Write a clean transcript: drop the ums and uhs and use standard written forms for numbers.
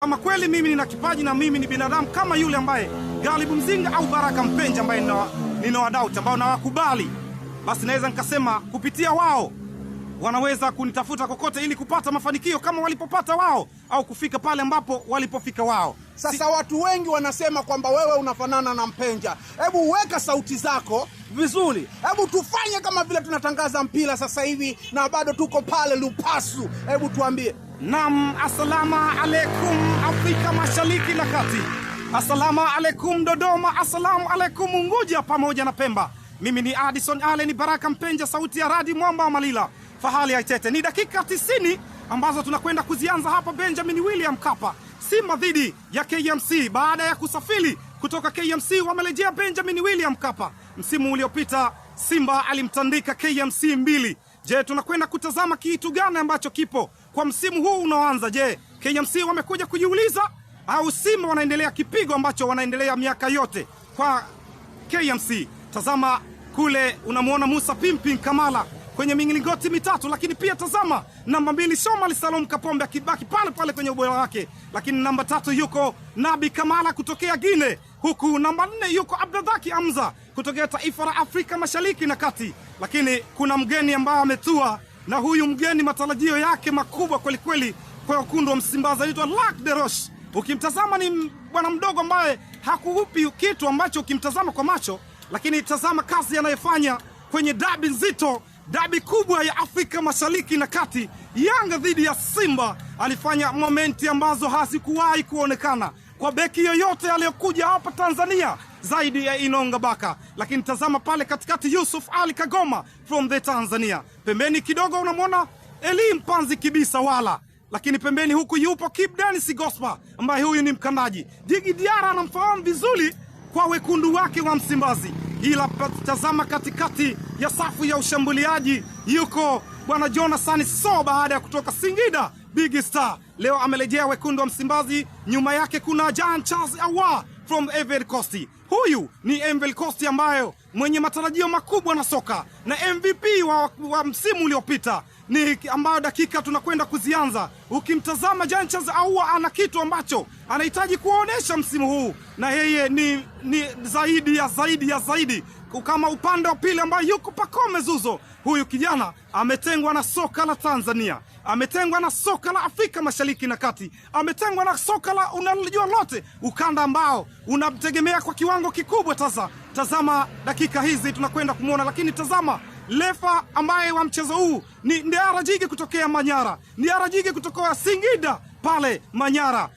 Kama kweli mimi nina kipaji na mimi ni binadamu kama yule ambaye Ghalibu Mzinga au Baraka Mpenja ambaye nina wadau ambao nawakubali, basi naweza nikasema kupitia wao wanaweza kunitafuta kokote ili kupata mafanikio kama walipopata wao au kufika pale ambapo walipofika wao. Sasa watu wengi wanasema kwamba wewe unafanana na Mpenja. Hebu weka sauti zako vizuri. Hebu tufanye kama vile tunatangaza mpira sasa hivi na bado tuko pale Lupasu. Hebu tuambie. Naam, assalamu alaikum Afrika Mashariki na Kati. Assalamu alaikum Dodoma, assalamu alaikum Unguja pamoja na Pemba. Mimi ni Addison Allen Baraka Mpenja, sauti ya radi mwamba wa Malila. Fahali ya Itete. Ni dakika 90 ambazo tunakwenda kuzianza hapa Benjamin William Mkapa. Simba dhidi ya KMC. Baada ya kusafiri kutoka KMC wamelejea Benjamin William Mkapa. Msimu uliopita Simba alimtandika KMC 2. Je, tunakwenda kutazama kitu gani ambacho kipo kwa msimu huu unaoanza? Je, KMC wamekuja kujiuliza au Simba wanaendelea kipigo ambacho wanaendelea miaka yote kwa KMC? Tazama kule unamuona Musa Pimpin Kamala kwenye milingoti mitatu, lakini pia tazama namba 2 Shomari Salum Kapombe akibaki pale pale kwenye ubora wake, lakini namba 3 yuko Nabi Kamala kutokea Gine, huku namba 4 yuko Abdadhaki Amza kutokea taifa la Afrika Mashariki na Kati. Lakini kuna mgeni ambaye ametua, na huyu mgeni matarajio yake makubwa kweli kweli kwa wekundu wa Msimbazi, anaitwa Lac de Roche. Ukimtazama ni bwana mdogo ambaye hakuupi kitu ambacho ukimtazama kwa macho, lakini tazama kazi anayofanya kwenye dabi nzito, dabi kubwa ya Afrika Mashariki na Kati. Yanga dhidi ya Simba alifanya momenti ambazo hazikuwahi kuonekana kwa beki yoyote aliyokuja hapa Tanzania zaidi ya Inonga Baka. Lakini tazama pale katikati Yusuf Ali Kagoma from the Tanzania. Pembeni kidogo unamwona Eli Mpanzi Kibisa Wala. Lakini pembeni huku yupo Kip Dennis Gospa ambaye huyu ni mkandaji. Digi Diara anamfahamu vizuri kwa wekundu wake wa Msimbazi. Ila tazama katikati ya safu ya ushambuliaji yuko bwana Jonathan So baada ya kutoka Singida Big Star. Leo amelejea wekundu wa Msimbazi. Nyuma yake kuna Jean Charles Awa from Ivory Coast. Huyu ni Ivory Coast ambayo mwenye matarajio makubwa na soka na MVP wa msimu uliopita, ni ambayo dakika tunakwenda kuzianza. Ukimtazama Jean Charles Awa ana kitu ambacho anahitaji kuonesha msimu huu, na yeye ni zaidi kama upande wa pili ambaye yuko Pacome Zuzo. Huyu kijana ametengwa na soka la Tanzania, ametengwa na soka la Afrika Mashariki na Kati, ametengwa na soka la unalojua lote, ukanda ambao unamtegemea kwa kiwango kikubwa. Tazama dakika hizi tunakwenda kumuona, lakini tazama lefa ambaye wa mchezo huu ni Ndiara Jigi kutokea Manyara, Ndiara Jigi kutoka Singida pale Manyara.